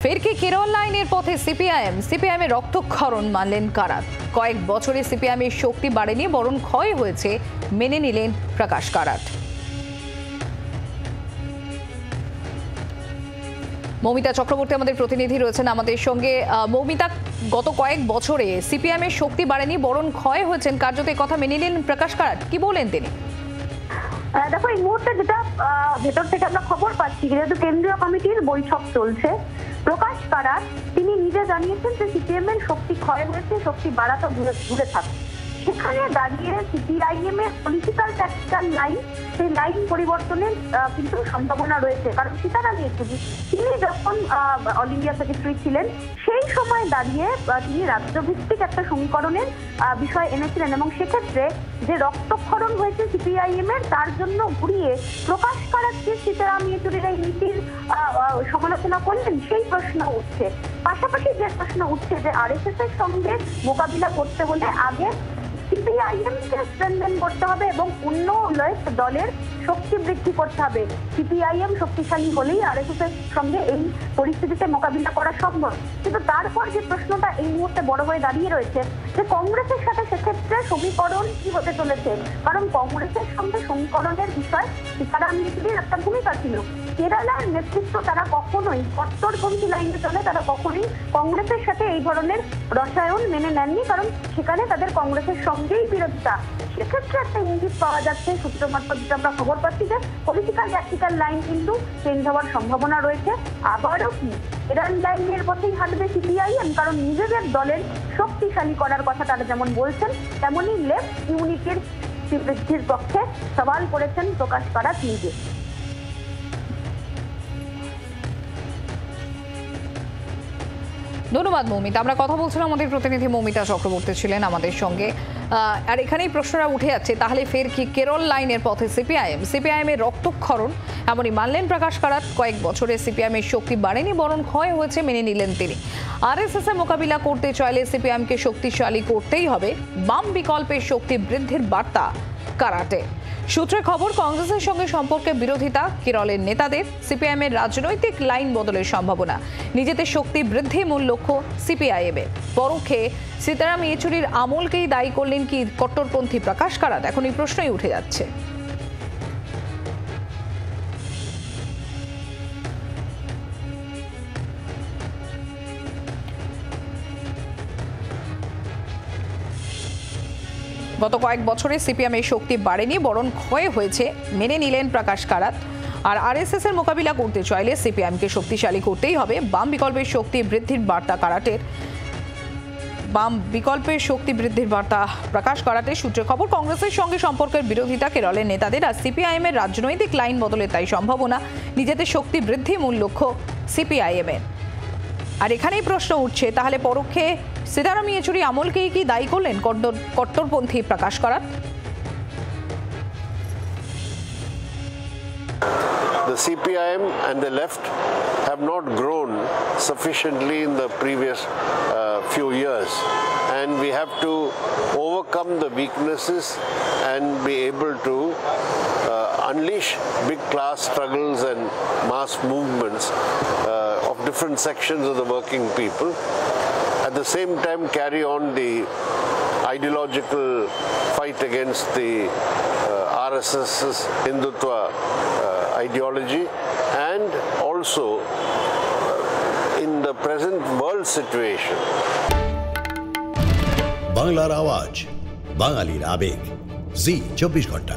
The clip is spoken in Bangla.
ফের কি কেরল লাইনের পথে সিপিআইএম এর রক্তক্ষরণ মানলেন কারা? কয়েক বছরে সিপিআইএম এর শক্তি বাড়েনি, বরং ক্ষয় হয়েছে, মেনে নিলেন প্রকাশ কারাট। মৌমিতা চক্রবর্তী আমাদের প্রতিনিধি রয়েছেন আমাদের সঙ্গে। মৌমিতা, গত কয়েক বছরে সিপিআইএম এর শক্তি বাড়েনি, বরং ক্ষয় হয়েছেন, কার্যত এই কথা মেনে নিলেন প্রকাশ কারাট। কি বলেন তিনি? দেখো, এই মুহূর্তে যেটা ভেতর থেকে আমরা খবর পাচ্ছি, যেহেতু কেন্দ্রীয় কমিটির বৈঠক চলছে, প্রকাশ কারাট তিনি নিজে জানিয়েছেন যে সিপিএম এর শক্তি ক্ষয় হয়েছে, শক্তি বাড়াতে দূরে থাকে। সেখানে দাঁড়িয়ে সিপিআইএম এর পলিটিক্যাল ট্যাকটিক্যাল লাইন, সেই লাইন পরিবর্তনের কিন্তু সম্ভাবনা রয়েছে। কারণ সীতারাম ইয়েচুরি তিনি যখন অল ইন্ডিয়া সেক্রেটারি ছিলেন, সেই সময় দাঁড়িয়ে তিনি রাজ্যভিত্তিক একটা সমীকরণের বিষয় এনেছিলেন, এবং সেক্ষেত্রে যে রক্তক্ষরণ হয়েছে সিপিআইএম এর, তার জন্য ঘুরিয়ে প্রকাশ কারাট যে সীতারাম ইয়েচুরির এই নীতির সমালোচনা করলেন, সেই প্রশ্ন উঠছে। পাশাপাশি যে প্রশ্ন উঠছে যে আরএসএস এর সঙ্গে মোকাবিলা করতে হলে আগে সিপিআইএম কে স্ট্রেনথেন করতে হবে এবং অন্য দলের শক্তি বৃদ্ধি করতে হবে। সিপিআইএম শক্তিশালী হলেই আরএসএস এর সঙ্গে এই পরিস্থিতিতে মোকাবিলা করা সম্ভব। কিন্তু তারপর যে প্রশ্নটা এই মুহূর্তে বড় হয়ে দাঁড়িয়ে রয়েছে যে কংগ্রেসের সাথে সেক্ষেত্রে সমীকরণ কি হতে চলেছে। কারণ কংগ্রেসের সঙ্গে সমীকরণের বিষয় সীতারাম ইয়েচুরির একটা ভূমিকা ছিল। কেরালার নেতৃত্ব তারা কখনোই কট্টরপন্থী লাইনে চলে, তারা কখনোই কংগ্রেসের সাথে এই ধরনের রসায়ন মেনে নেননি, কারণ সেখানে তাদের কংগ্রেসের সঙ্গেই বিরোধিতা। সেক্ষেত্রে একটা ইঙ্গিত পাওয়া যাচ্ছে, সূত্র মারফত আমরা খবর পাচ্ছি যে পলিটিক্যাল ট্যাকটিক্যাল লাইন কিন্তু চেঞ্জ হওয়ার সম্ভাবনা রয়েছে। আবারও কি কেরল লাইনের পথেই হাঁটবে সিপিআইএম? কারণ নিজেদের দলের শক্তিশালী করার কথা তারা যেমন বলছেন, তেমনই লেফট ইউনিটির বৃদ্ধির পক্ষে সওয়াল করেছেন প্রকাশ কারাট নিজে। ধন্যবাদ মৌমিতা। আমরা কথা বলছিলাম, আমাদের প্রতিনিধি মৌমিতা চক্রবর্তী ছিলেন আমাদের সঙ্গে। আর এখানেই প্রশ্নটা উঠে যাচ্ছে, তাহলে ফের কি কেরল লাইনের পথে সিপিআইএম এর রক্তক্ষরণ? এমনই মানলেন প্রকাশ কারাট। কয়েক বছরে সিপিআইএম এর শক্তি বাড়েনি, বরং ক্ষয় হয়েছে, মেনে নিলেন তিনি। আরএসএস এর মোকাবিলা করতে চাইলে সিপিআইএম কে শক্তিশালী করতেই হবে, বাম বিকল্পের শক্তি বৃদ্ধির বার্তা কারাটে। সূত্রে খবর, কংগ্রেসের সঙ্গে সম্পর্কে বিরোধিতা কেরলের নেতাদের, সিপিআইএম এর রাজনৈতিক লাইন বদলের সম্ভাবনা, নিজেদের শক্তি বৃদ্ধি মূল লক্ষ্য সিপিআইএম এর। পরোক্ষে সীতারাম ইয়েচুরির আমলকেই দায়ী করলেন কি কট্টরপন্থী প্রকাশ কারাট? এখন এই প্রশ্নই উঠে যাচ্ছে। গত কয়েক বছরে সিপিএম এর শক্তি বাড়েনি, বরং ক্ষয় হয়েছে, মেনে নিলেন প্রকাশ কারাট। আর আরএসএস এর মোকাবিলা করতে চাইলে সিপিএম কে শক্তিশালী করতেই হবে, বাম বিকল্পের শক্তি বৃদ্ধির বার্তা কারাটের। বাম বিকল্পের শক্তি বৃদ্ধির বার্তা প্রকাশ কারাটের। সূত্রে খবর, কংগ্রেসের সঙ্গে সম্পর্কের বিরোধিতা কেরলের নেতাদের, আর সিপিআইএম এর রাজনৈতিক লাইন বদলে তাই সম্ভাবনা, নিজেদের শক্তি বৃদ্ধি মূল লক্ষ্য সিপিআইএম এর। আর এখানেই প্রশ্ন উঠছে, তাহলে পরোক্ষে সীতারাম ইয়েচুরি আমলকেই কি দায়ী করলেন কট্টরপন্থী প্রকাশ Karat? The CPIM and the left have not grown sufficiently in the previous few years, and we have to overcome the weaknesses and be able to unleash big class struggles and mass movements of different sections of the working people. At the same time, carry on the ideological fight against the RSS's Hindutva ideology, and also in the present world situation. বাংলার আওয়াজ, বাঙালির আবেগ, জি 24 ঘন্টা।